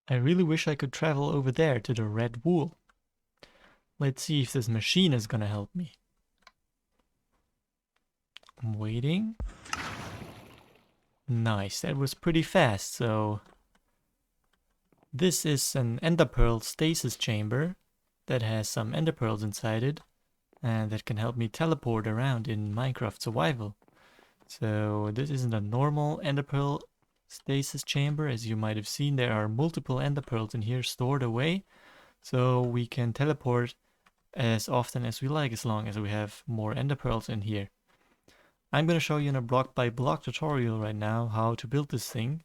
I really wish I could travel over there to the red wool. Let's see if this machine is gonna help me. I'm waiting. Nice, that was pretty fast. So this is an ender pearl stasis chamber that has some ender pearls inside it, and that can help me teleport around in Minecraft survival. So this isn't a normal ender pearl stasis chamber. As you might have seen, there are multiple ender pearls in here stored away, so we can teleport as often as we like as long as we have more ender pearls in here. I'm going to show you in a block by block tutorial right now how to build this thing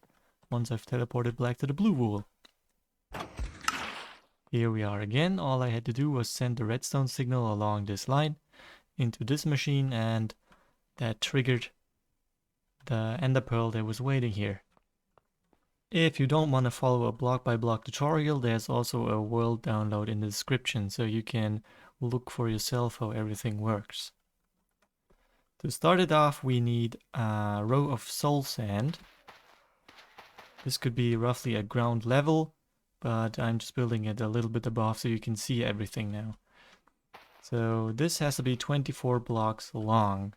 once I've teleported back to the blue wool. Here we are again. All I had to do was send the redstone signal along this line into this machine, and that triggered the ender pearl that was waiting here. If you don't want to follow a block by block tutorial, there's also a world download in the description, so you can look for yourself how everything works. To start it off, we need a row of soul sand. This could be roughly at ground level, but I'm just building it a little bit above so you can see everything now. So this has to be 24 blocks long.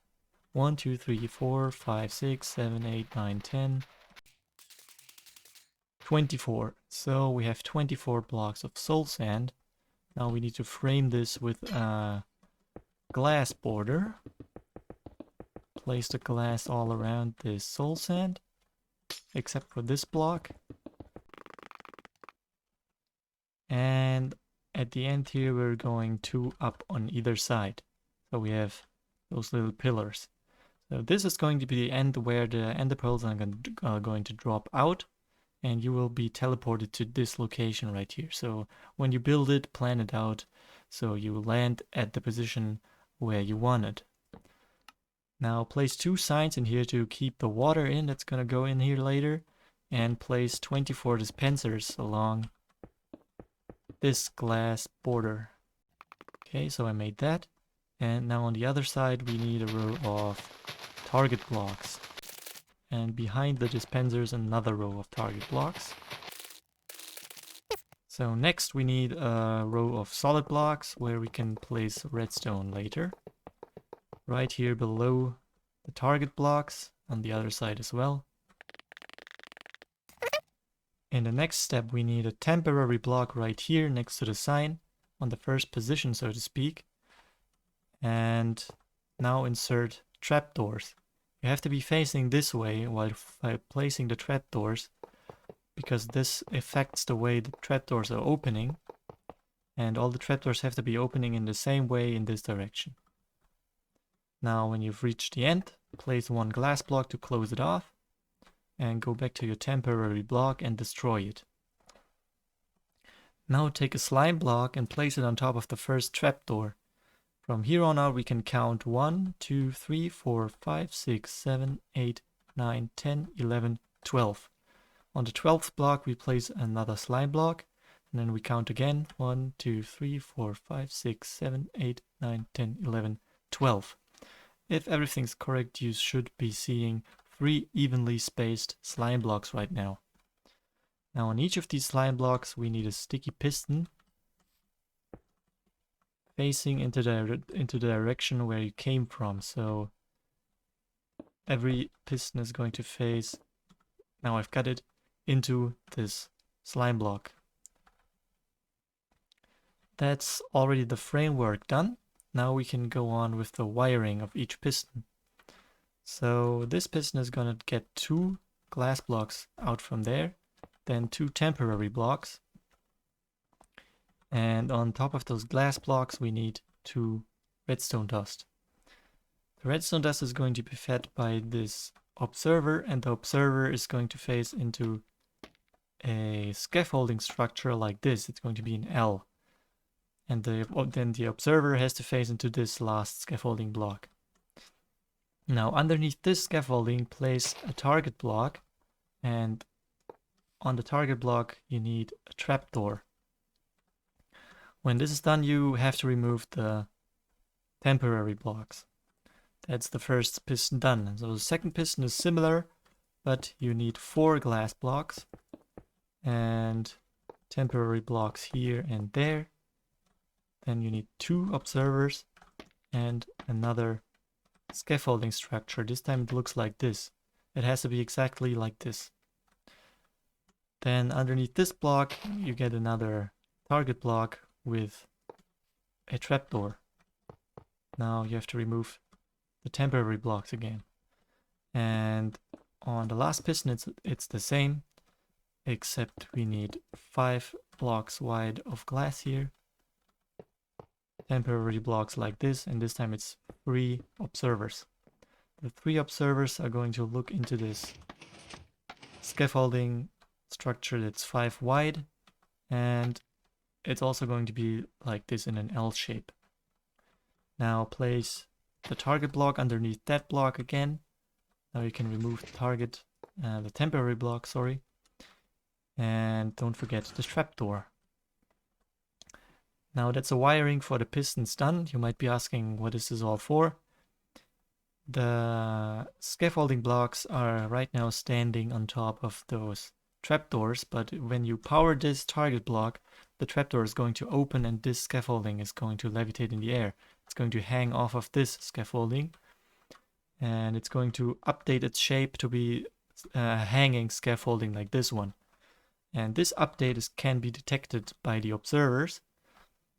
1, 2, 3, 4, 5, 6, 7, 8, 9, 10. 24. So we have 24 blocks of soul sand. Now we need to frame this with a glass border. Place the glass all around this soul sand, except for this block. And at the end here, we're going 2 up on either side. So we have those little pillars. So this is going to be the end where the ender pearls are going to drop out, and you will be teleported to this location right here. So when you build it, plan it out so you land at the position where you want it. Now place 2 signs in here to keep the water in that's gonna go in here later, and place 24 dispensers along this glass border. Okay, so I made that. And now on the other side we need a row of target blocks. And behind the dispensers another row of target blocks. So next we need a row of solid blocks where we can place redstone later. Right here below the target blocks, on the other side as well. In the next step we need a temporary block right here next to the sign, on the first position so to speak. And now insert trapdoors. You have to be facing this way while placing the trapdoors, because this affects the way the trapdoors are opening, and all the trapdoors have to be opening in the same way in this direction. Now when you've reached the end, place 1 glass block to close it off, and go back to your temporary block and destroy it. Now take a slime block and place it on top of the first trapdoor. From here on out we can count 1, 2, 3, 4, 5, 6, 7, 8, 9, 10, 11, 12. On the 12th block we place another slime block, and then we count again 1, 2, 3, 4, 5, 6, 7, 8, 9, 10, 11, 12. If everything's correct, you should be seeing 3 evenly spaced slime blocks right now. Now on each of these slime blocks we need a sticky piston facing into the direction where you came from. So every piston is going to face, now I've got it, into this slime block. That's already the framework done. Now we can go on with the wiring of each piston. So this piston is going to get 2 glass blocks out from there, then 2 temporary blocks. And on top of those glass blocks we need 2 redstone dust. The redstone dust is going to be fed by this observer, and the observer is going to face into a scaffolding structure like this. It's going to be an L. And then the observer has to face into this last scaffolding block. Now underneath this scaffolding place a target block, and on the target block you need a trapdoor. When this is done you have to remove the temporary blocks. That's the first piston done. So the second piston is similar, but you need 4 glass blocks, and temporary blocks here and there. Then you need 2 observers and another scaffolding structure. This time it looks like this. It has to be exactly like this. Then underneath this block you get another target block with a trapdoor. Now you have to remove the temporary blocks again. And on the last piston it's the same, except we need 5 blocks wide of glass here. Temporary blocks like this, and this time it's 3 observers. The 3 observers are going to look into this scaffolding structure that's 5 wide, and it's also going to be like this in an L shape. Now place the target block underneath that block again. Now you can remove the temporary block, sorry. And don't forget the trapdoor. Now that's the wiring for the pistons done. You might be asking, what is this all for? The scaffolding blocks are right now standing on top of those trapdoors, but when you power this target block, the trapdoor is going to open and this scaffolding is going to levitate in the air. It's going to hang off of this scaffolding, and it's going to update its shape to be hanging scaffolding like this one. And this update can be detected by the observers.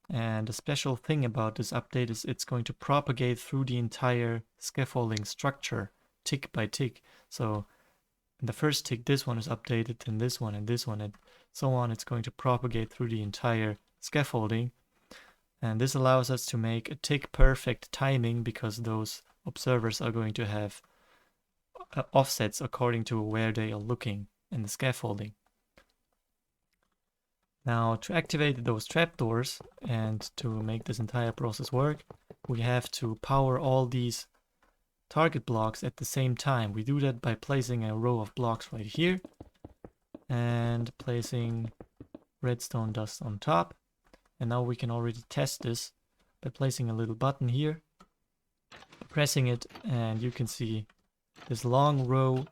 And the special thing about this update is it's going to propagate through the entire scaffolding structure, tick by tick. So in the first tick, this one is updated, and this one, and so on. It's going to propagate through the entire scaffolding. And this allows us to make a tick perfect timing, because those observers are going to have offsets according to where they are looking in the scaffolding. Now, to activate those trapdoors and to make this entire process work, we have to power all these target blocks at the same time. We do that by placing a row of blocks right here and placing redstone dust on top. And now we can already test this by placing a little button here, pressing it, and you can see this long row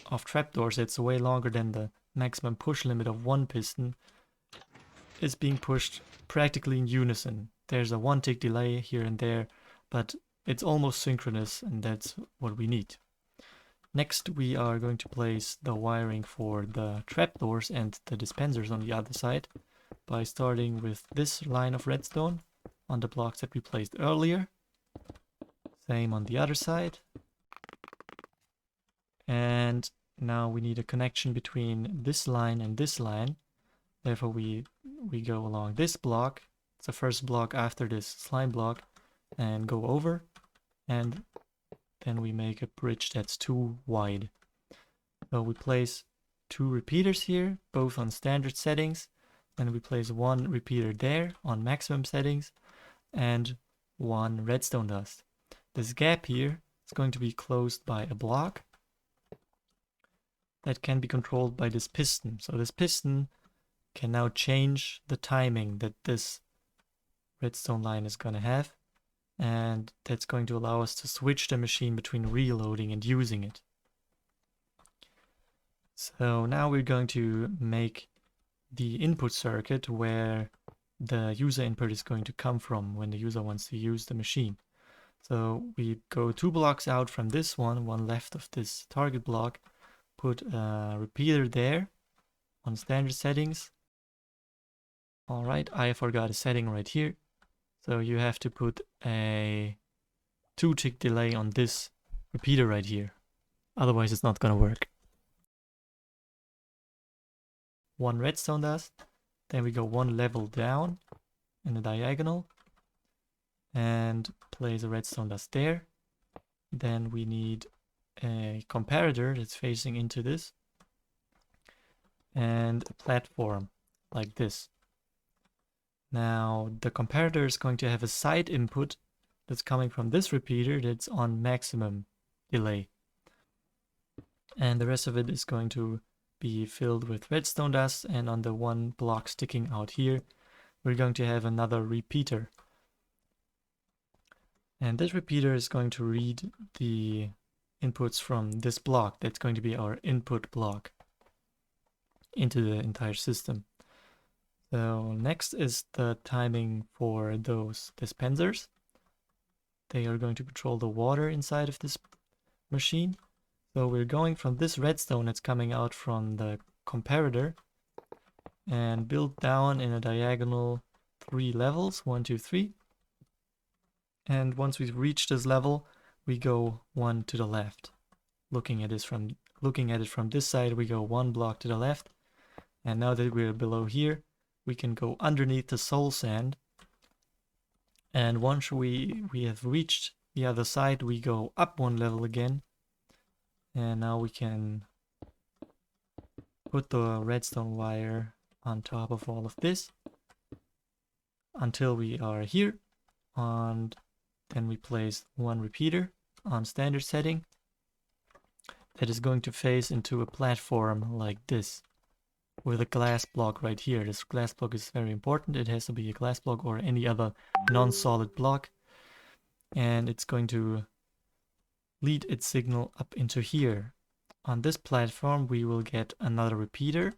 of trapdoors. It's way longer than the maximum push limit of 1 piston. Is being pushed practically in unison. There's a 1 tick delay here and there, but it's almost synchronous, and that's what we need. Next, we are going to place the wiring for the trapdoors and the dispensers on the other side by starting with this line of redstone on the blocks that we placed earlier. Same on the other side. And now we need a connection between this line and this line. Therefore, we go along this block. It's the first block after this slime block, and go over, and then we make a bridge that's too wide. So we place 2 repeaters here, both on standard settings, and we place 1 repeater there on maximum settings, and 1 redstone dust. This gap here is going to be closed by a block that can be controlled by this piston. So this piston can now change the timing that this redstone line is going to have, and that's going to allow us to switch the machine between reloading and using it. So now we're going to make the input circuit where the user input is going to come from when the user wants to use the machine. So we go 2 blocks out from this one left of this target block, put a repeater there on standard settings. Alright, I forgot a setting right here. So you have to put a 2 tick delay on this repeater right here. Otherwise it's not gonna work. 1 redstone dust. Then we go 1 level down in the diagonal and place a redstone dust there. Then we need a comparator that's facing into this and a platform like this. Now the comparator is going to have a side input that's coming from this repeater that's on maximum delay. And the rest of it is going to be filled with redstone dust, and on the 1 block sticking out here we're going to have another repeater. And this repeater is going to read the inputs from this block. That's going to be our input block into the entire system. So next is the timing for those dispensers. They are going to control the water inside of this machine. So we're going from this redstone that's coming out from the comparator and build down in a diagonal 3 levels, 1, 2, 3. And once we've reached this level, we go 1 to the left. Looking at it from this side, we go 1 block to the left. And now that we're below here, we can go underneath the soul sand. And once we have reached the other side, we go up 1 level again. And now we can put the redstone wire on top of all of this until we are here. And then we place 1 repeater on standard setting that is going to face into a platform like this with a glass block right here. This glass block is very important. It has to be a glass block or any other non-solid block, and it's going to lead its signal up into here. On this platform we will get another repeater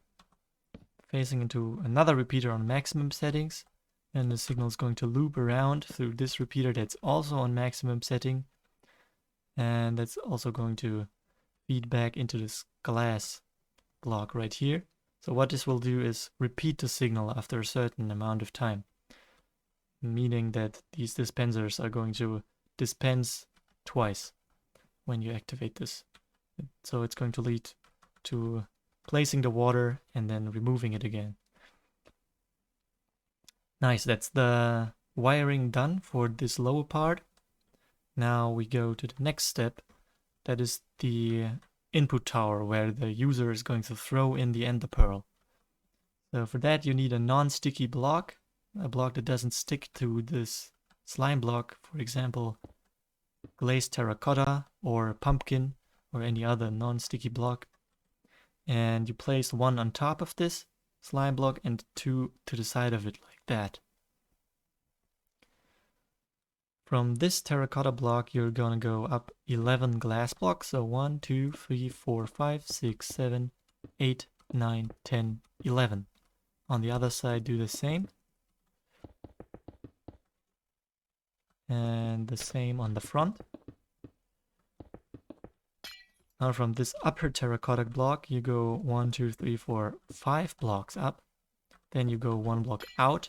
facing into another repeater on maximum settings, and the signal is going to loop around through this repeater that's also on maximum setting, and that's also going to feed back into this glass block right here. So what this will do is repeat the signal after a certain amount of time, meaning that these dispensers are going to dispense twice when you activate this. So it's going to lead to placing the water and then removing it again. Nice, that's the wiring done for this lower part. Now we go to the next step. That is the input tower where the user is going to throw in the ender pearl. So for that you need a non-sticky block, a block that doesn't stick to this slime block, for example glazed terracotta or pumpkin or any other non-sticky block. And you place 1 on top of this slime block and 2 to the side of it like that. From this terracotta block you're gonna go up 11 glass blocks, so 1, 2, 3, 4, 5, 6, 7, 8, 9, 10, 11. On the other side do the same. And the same on the front. Now from this upper terracotta block you go 1, 2, 3, 4, 5 blocks up. Then you go 1 block out.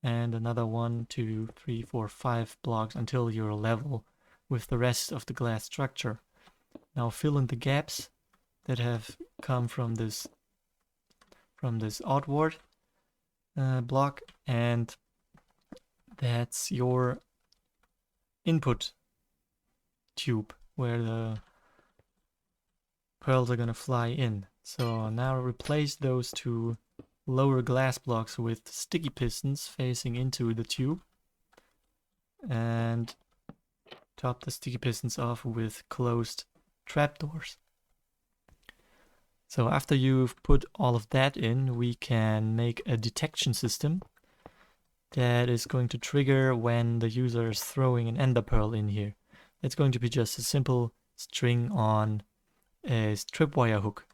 And another 1, 2, 3, 4, 5 blocks until you're level with the rest of the glass structure. Now fill in the gaps that have come from this outward block, and that's your input tube where the pearls are gonna fly in. So now replace those 2 lower glass blocks with sticky pistons facing into the tube, and top the sticky pistons off with closed trapdoors. So after you've put all of that in, we can make a detection system that is going to trigger when the user is throwing an ender pearl in here. It's going to be just a simple string on a tripwire hook.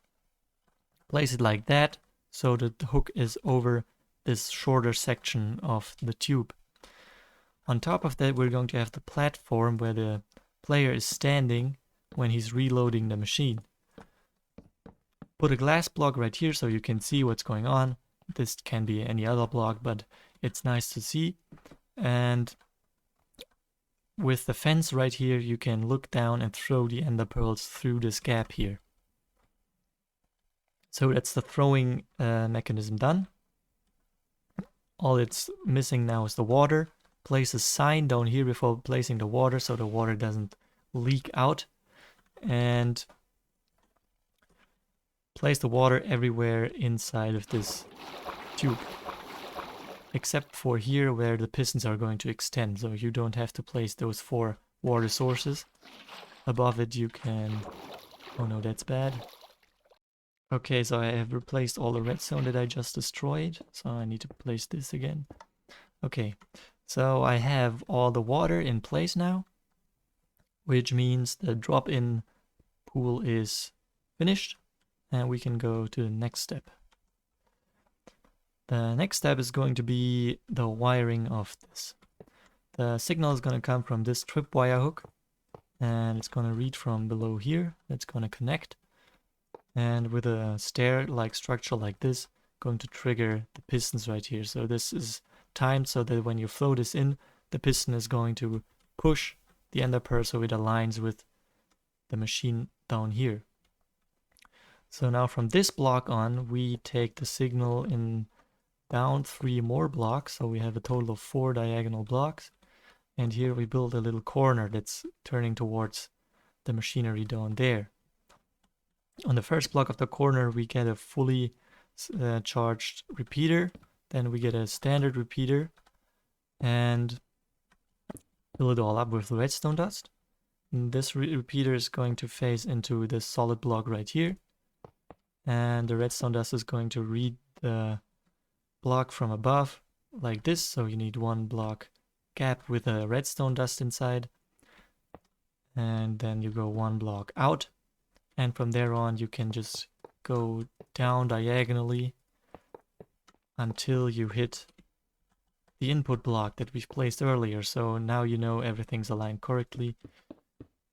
Place it like that so that the hook is over this shorter section of the tube. On top of that we're going to have the platform where the player is standing when he's reloading the machine. Put a glass block right here so you can see what's going on. This can be any other block, but it's nice to see. And with the fence right here you can look down and throw the ender pearls through this gap here. So that's the throwing mechanism done. All it's missing now is the water. Place a sign down here before placing the water so the water doesn't leak out. And place the water everywhere inside of this tube. Except for here where the pistons are going to extend. So you don't have to place those 4 water sources. Above it you can... Oh no, that's bad. Okay, so I have replaced all the redstone that I just destroyed, so I need to place this again. Okay, so I have all the water in place now, which means the drop-in pool is finished, and we can go to the next step. The next step is going to be the wiring of this. The signal is going to come from this tripwire hook, and it's going to read from below here. It's going to connect, and with a stair-like structure like this, going to trigger the pistons right here. So this is timed so that when you flow this in, the piston is going to push the ender pearl so it aligns with the machine down here. So now from this block on, we take the signal in down 3 more blocks, so we have a total of 4 diagonal blocks, and here we build a little corner that's turning towards the machinery down there. On the first block of the corner we get a fully charged repeater, then we get a standard repeater and fill it all up with redstone dust. And this repeater is going to phase into this solid block right here, and the redstone dust is going to read the block from above like this, so you need 1 block gap with a redstone dust inside, and then you go 1 block out, and from there on you can just go down diagonally until you hit the input block that we've placed earlier. So now you know everything's aligned correctly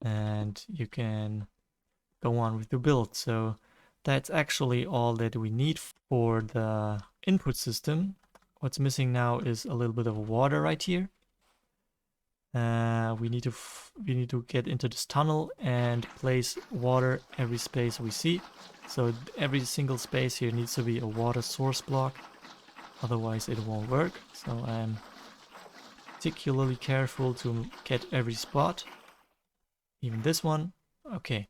and you can go on with the build. So that's actually all that we need for the input system. What's missing now is a little bit of water right here. We need to get into this tunnel and place water every space we see. So every single space here needs to be a water source block, otherwise it won't work. So I'm particularly careful to get every spot, even this one. Okay,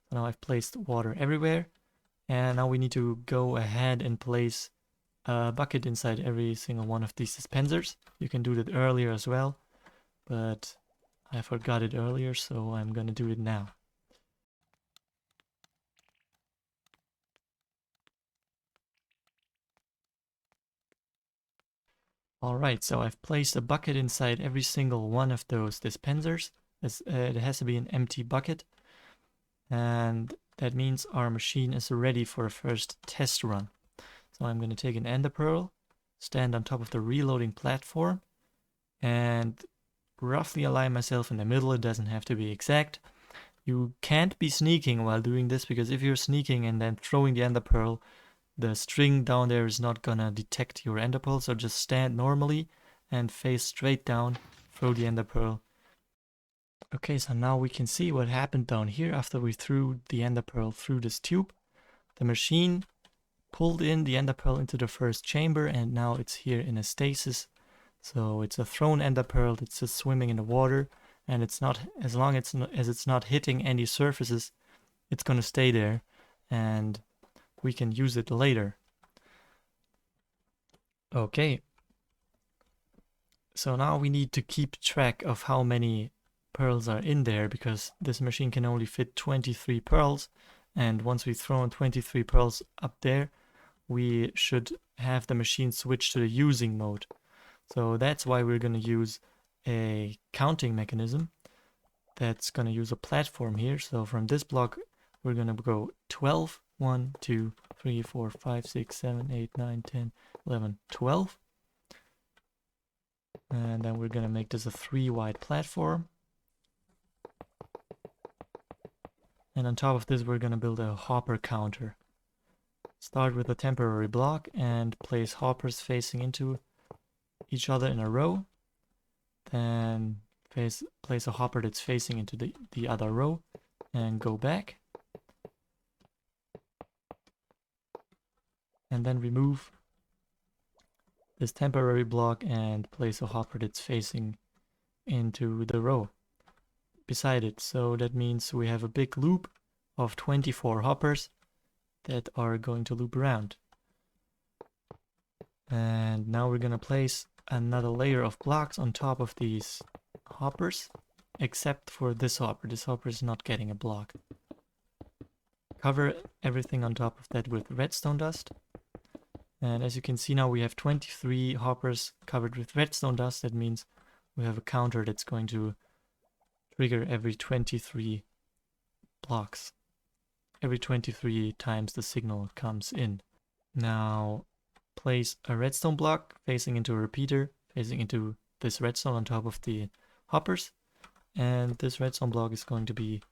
so now I've placed water everywhere, and now we need to go ahead and place a bucket inside every single one of these dispensers. You can do that earlier as well, but I forgot it earlier, so I'm gonna do it now. Alright, so I've placed a bucket inside every single one of those dispensers. It has to be an empty bucket, and that means our machine is ready for a first test run. So I'm going to take an ender pearl, stand on top of the reloading platform, and roughly align myself in the middle. It doesn't have to be exact. You can't be sneaking while doing this, because if you're sneaking and then throwing the ender pearl, the string down there is not gonna detect your ender pearl. So just stand normally and face straight down, throw the ender pearl. Okay, so now we can see what happened down here after we threw the ender pearl through this tube. The machine pulled in the ender pearl into the first chamber, and now it's here in a stasis. So it's a thrown ender pearl that's just swimming in the water, and it's not, as long as it's not hitting any surfaces, it's gonna stay there, and we can use it later. Okay, so now we need to keep track of how many pearls are in there, because this machine can only fit 23 pearls, and once we've thrown 23 pearls up there, we should have the machine switch to the using mode. So that's why we're going to use a counting mechanism that's going to use a platform here. So from this block we're going to go 12, 1, 2, 3, 4, 5, 6, 7, 8, 9, 10, 11, 12. And then we're going to make this a 3 wide platform. And on top of this we're going to build a hopper counter. Start with a temporary block and place hoppers facing into each other in a row. Then place a hopper that's facing into the other row and go back. And then remove this temporary block and place a hopper that's facing into the row beside it. So that means we have a big loop of 24 hoppers that are going to loop around. And now we're gonna place another layer of blocks on top of these hoppers, except for this hopper. This hopper is not getting a block. Cover everything on top of that with redstone dust. And as you can see now, we have 23 hoppers covered with redstone dust. That means we have a counter that's going to trigger every 23 blocks. Every 23 times the signal comes in. Now, place a redstone block facing into a repeater, facing into this redstone on top of the hoppers. And this redstone block is going to be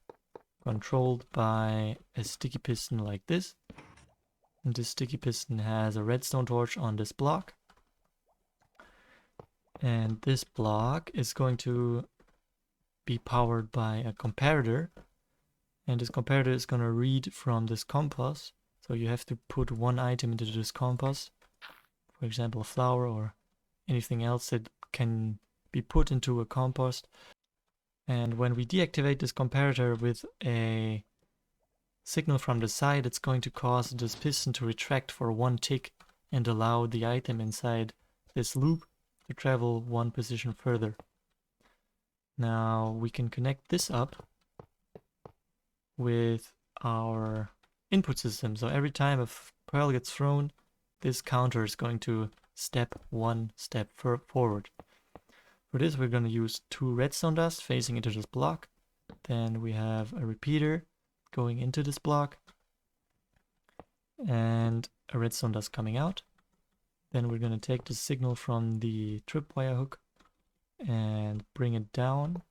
controlled by a sticky piston like this. And this sticky piston has a redstone torch on this block. And this block is going to be powered by a comparator. And this comparator is going to read from this compass. So you have to put one item into this compass. For example, a flower or anything else that can be put into a compost. And when we deactivate this comparator with a signal from the side, it's going to cause this piston to retract for one tick and allow the item inside this loop to travel one position further. Now we can connect this up with our input system. So every time a pearl gets thrown, this counter is going to step one step forward. For this, we're going to use 2 redstone dust facing into this block. Then we have a repeater going into this block and a redstone dust coming out. Then we're going to take the signal from the tripwire hook and bring it down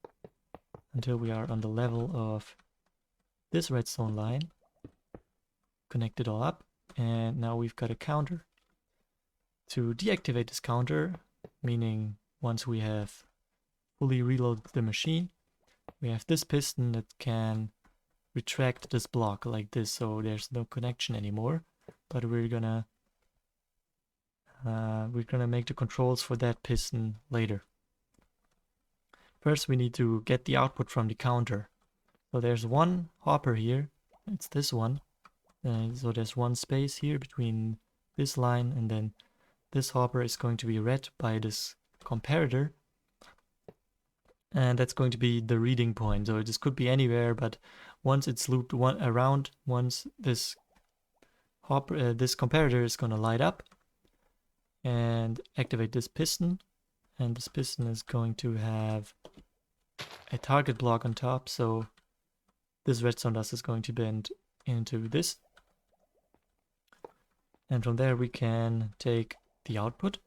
until we are on the level of this redstone line. Connect it all up, and now we've got a counter. To deactivate this counter, meaning once we have fully reloaded the machine, we have this piston that can retract this block like this, so there's no connection anymore. But we're gonna make the controls for that piston later. First, we need to get the output from the counter. So there's one hopper here. It's this one. So there's one space here between this line, and then this hopper is going to be read by this comparator, and that's going to be the reading point. So this could be anywhere, but once it's looped around, once this hopper, this comparator is going to light up and activate this piston, and this piston is going to have a target block on top. So this redstone dust is going to bend into this, and from there we can take the output.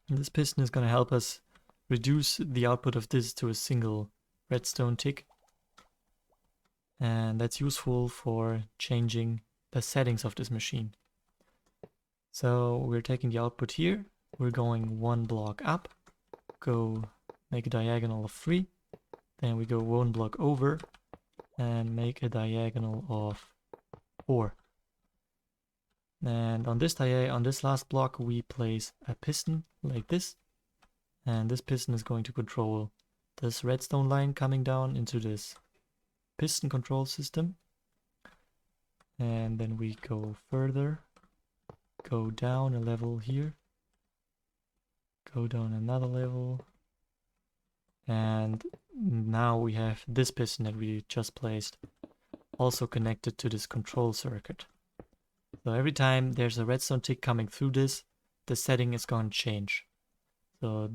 And this piston is going to help us reduce the output of this to a single redstone tick. And that's useful for changing the settings of this machine. So we're taking the output here. We're going one block up, go make a diagonal of 3. Then we go one block over and make a diagonal of 4. And on this last block, we place a piston like this. And this piston is going to control this redstone line coming down into this piston control system. And then we go further, go down a level here, go down another level. And now we have this piston that we just placed also connected to this control circuit. So every time there's a redstone tick coming through this, the setting is going to change. So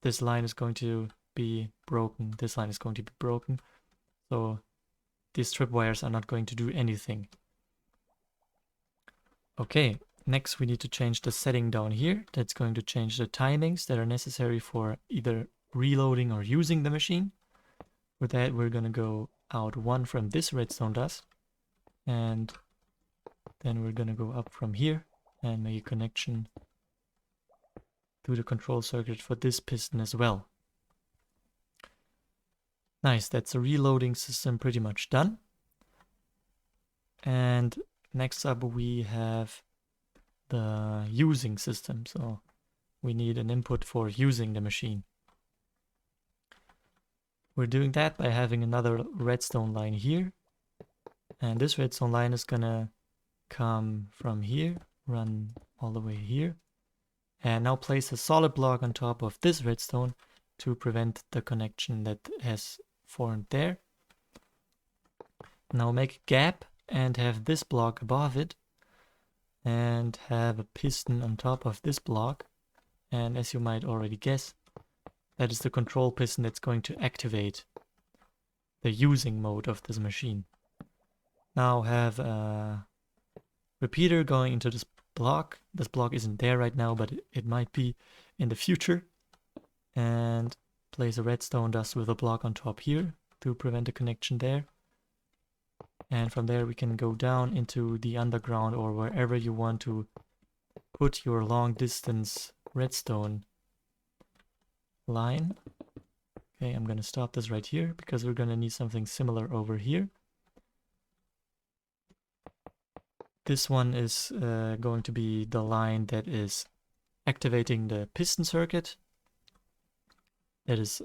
this line is going to be broken, this line is going to be broken. So these tripwires are not going to do anything. Okay, next we need to change the setting down here. That's going to change the timings that are necessary for either reloading or using the machine. For that, we're going to go out 1 from this redstone dust, and then we're going to go up from here and make a connection to the control circuit for this piston as well. Nice, that's a reloading system pretty much done. And next up we have the using system. So we need an input for using the machine. We're doing that by having another redstone line here. And this redstone line is gonna come from here, run all the way here. And now place a solid block on top of this redstone to prevent the connection that has formed there. Now make a gap and have this block above it, and have a piston on top of this block. And as you might already guess, that is the control piston that's going to activate the using mode of this machine. Now have a repeater going into this block. This block isn't there right now, but it might be in the future. And place a redstone dust with a block on top here to prevent a connection there. And from there we can go down into the underground or wherever you want to put your long distance redstone line. Okay, I'm gonna stop this right here because we're gonna need something similar over here. This one is going to be the line that is activating the piston circuit. That is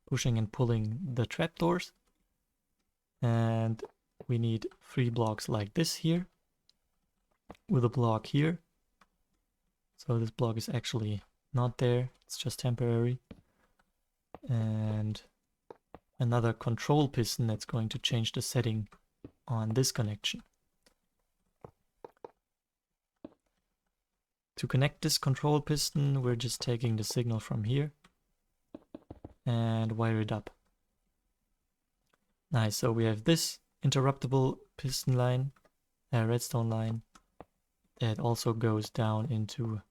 pushing and pulling the trapdoors. And we need 3 blocks like this here with a block here. So this block is actually not there, it's just temporary. And another control piston that's going to change the setting on this connection. To connect this control piston, we're just taking the signal from here and wire it up. Nice, so we have this interruptible piston line, redstone line, that also goes down into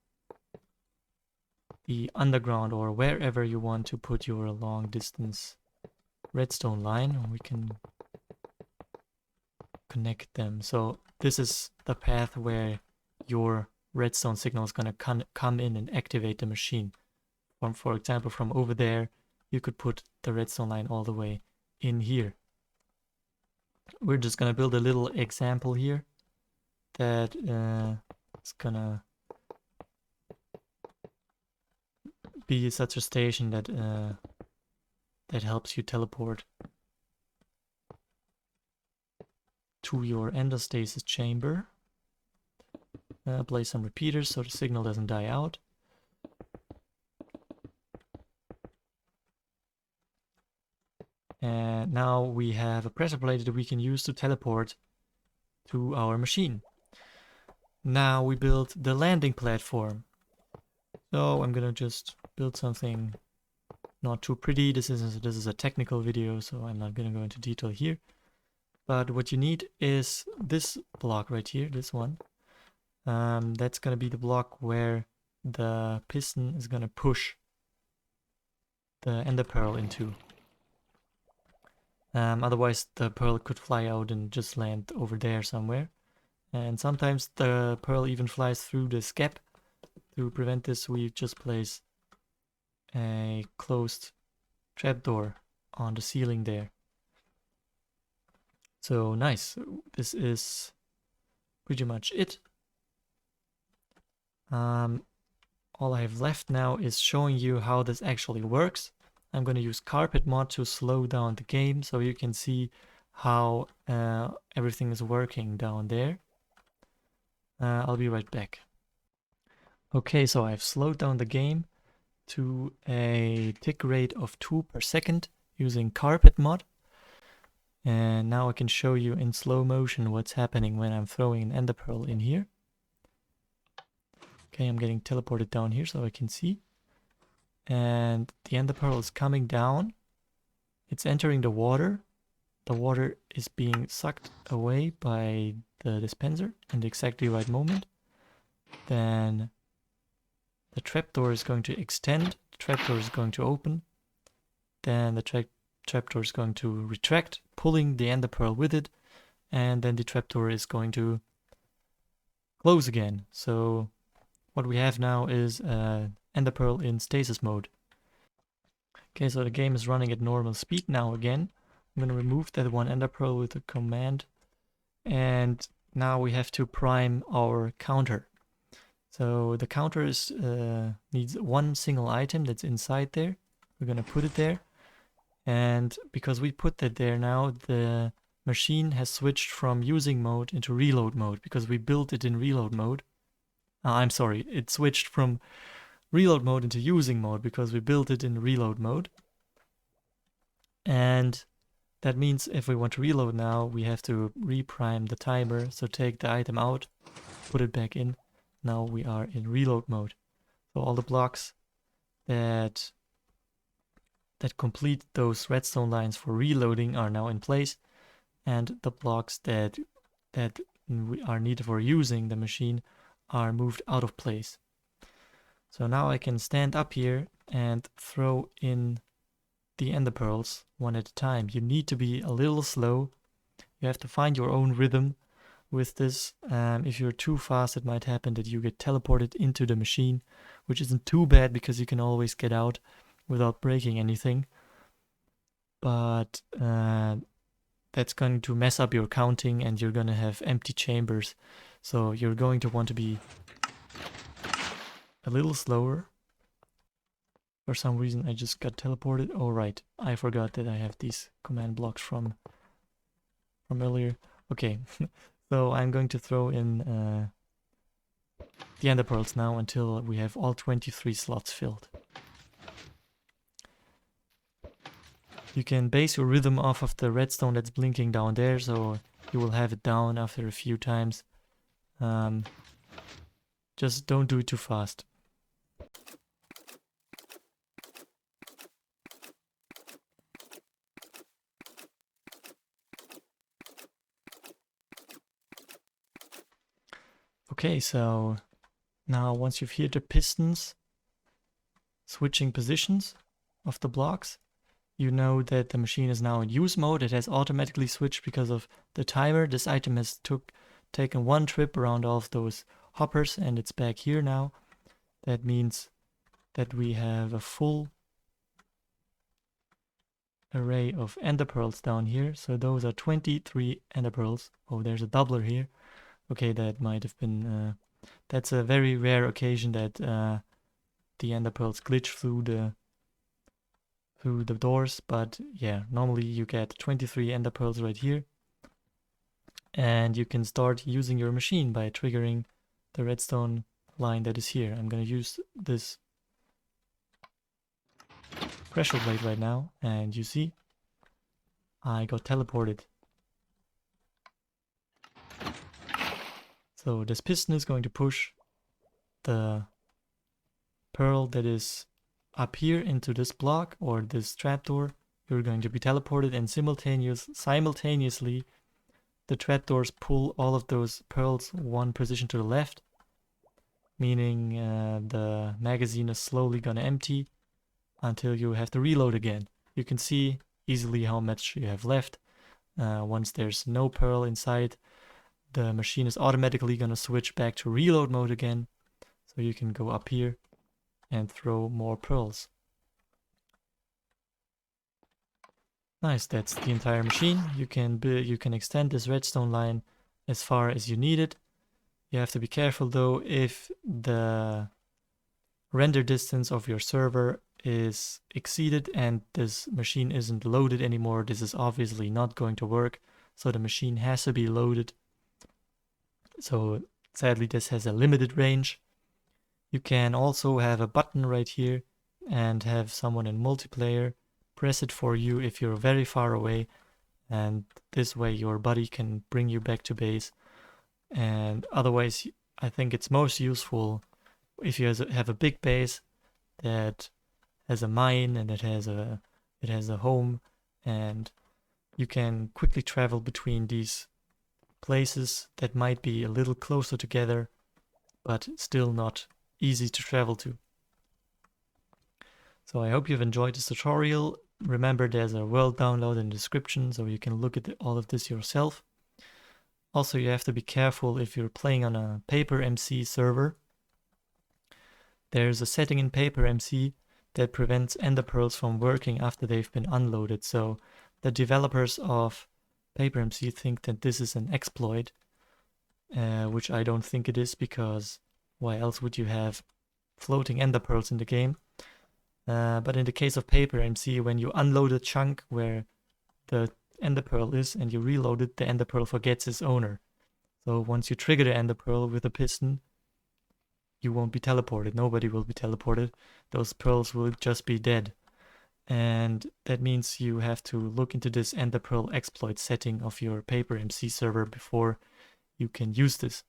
the underground or wherever you want to put your long distance redstone line. We can connect them. So this is the path where your redstone signal is going to come in and activate the machine. For example, from over there, you could put the redstone line all the way in here. We're just going to build a little example here that is going to be such a station that that helps you teleport to your endostasis chamber. Place some repeaters so the signal doesn't die out. And now we have a pressure plate that we can use to teleport to our machine. Now we build the landing platform. So I'm gonna just build something not too pretty. This is a technical video, so I'm not gonna go into detail here. But what you need is this block right here, this one. That's gonna be the block where the piston is gonna push the ender pearl into. Otherwise the pearl could fly out and just land over there somewhere. And sometimes the pearl even flies through this gap. To prevent this, we just place a closed trapdoor on the ceiling there. So nice. This is pretty much it. All I have left now is showing you how this actually works. I'm going to use carpet mod to slow down the game so you can see how everything is working down there. I'll be right back. Okay, so I've slowed down the game to a tick rate of 2 per second using carpet mod. And now I can show you in slow motion what's happening when I'm throwing an ender pearl in here. Okay, I'm getting teleported down here so I can see. And the ender pearl is coming down. It's entering the water. The water is being sucked away by the dispenser in the exactly right moment. Then the trapdoor is going to extend. The trapdoor is going to open. Then the trapdoor is going to retract, pulling the ender pearl with it. And then the trapdoor is going to close again. So what we have now is ender pearl in stasis mode. Okay, so the game is running at normal speed now again. I'm going to remove that one ender pearl with a command. And now we have to prime our counter. So the counter is needs one single item that's inside there. We're going to put it there. And because we put that there now, the machine has switched from using mode into reload mode because we built it in reload mode. I'm sorry, it switched from reload mode into using mode because we built it in reload mode. And that means if we want to reload now, we have to reprime the timer. So take the item out, put it back in. Now we are in reload mode. So all the blocks that complete those redstone lines for reloading are now in place. And the blocks that are needed for using the machine are moved out of place. So now I can stand up here and throw in the ender pearls one at a time. You need to be a little slow. You have to find your own rhythm with this. If you're too fast, it might happen that you get teleported into the machine, which isn't too bad because you can always get out without breaking anything. But that's going to mess up your counting and you're going to have empty chambers. So you're going to want to be a little slower. For some reason I just got teleported. Oh right, I forgot that I have these command blocks from earlier. Okay, so I'm going to throw in the ender pearls now until we have all 23 slots filled. You can base your rhythm off of the redstone that's blinking down there, so you will have it down after a few times. Just don't do it too fast. Okay, so now once you've heard the pistons switching positions of the blocks, you know that the machine is now in use mode. It has automatically switched because of the timer. This item has taken one trip around all of those hoppers and it's back here now. That means that we have a full array of ender pearls down here. So those are 23 ender pearls. Oh, there's a doubler here. Okay, that might have been... that's a very rare occasion that the ender pearls glitch through the doors, but yeah, normally you get 23 ender pearls right here, and you can start using your machine by triggering the redstone line that is here. I'm gonna use this pressure plate right now, and you see I got teleported. So this piston is going to push the pearl that is up here into this block or this trapdoor. You're going to be teleported, and simultaneously the trapdoors pull all of those pearls one position to the left, meaning the magazine is slowly gonna empty until you have to reload again. You can see easily how much you have left. Once there's no pearl inside, the machine is automatically gonna switch back to reload mode again, so you can go up here and throw more pearls. Nice, that's the entire machine. You can extend this redstone line as far as you need it. You have to be careful though, if the render distance of your server is exceeded and this machine isn't loaded anymore, this is obviously not going to work. So the machine has to be loaded. So sadly this has a limited range. You can also have a button right here and have someone in multiplayer press it for you if you're very far away, and this way your buddy can bring you back to base. And otherwise I think it's most useful if you have a big base that has a mine and it has a home, and you can quickly travel between these places that might be a little closer together but still not easy to travel to. So I hope you've enjoyed this tutorial. Remember, there's a world download in the description so you can look at all of this yourself. Also, you have to be careful if you're playing on a PaperMC server. There's a setting in PaperMC that prevents ender pearls from working after they've been unloaded. So the developers of PaperMC think that this is an exploit, which I don't think it is, because why else would you have floating ender pearls in the game? But in the case of PaperMC, when you unload a chunk where the ender pearl is and you reload it, the ender pearl forgets its owner. So once you trigger the ender pearl with a piston, you won't be teleported. Nobody will be teleported. Those pearls will just be dead. And that means you have to look into this ender pearl exploit setting of your PaperMC server before you can use this.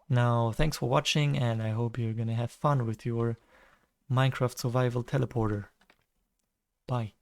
Now, thanks for watching, and I hope you're gonna have fun with your Minecraft survival teleporter. Bye.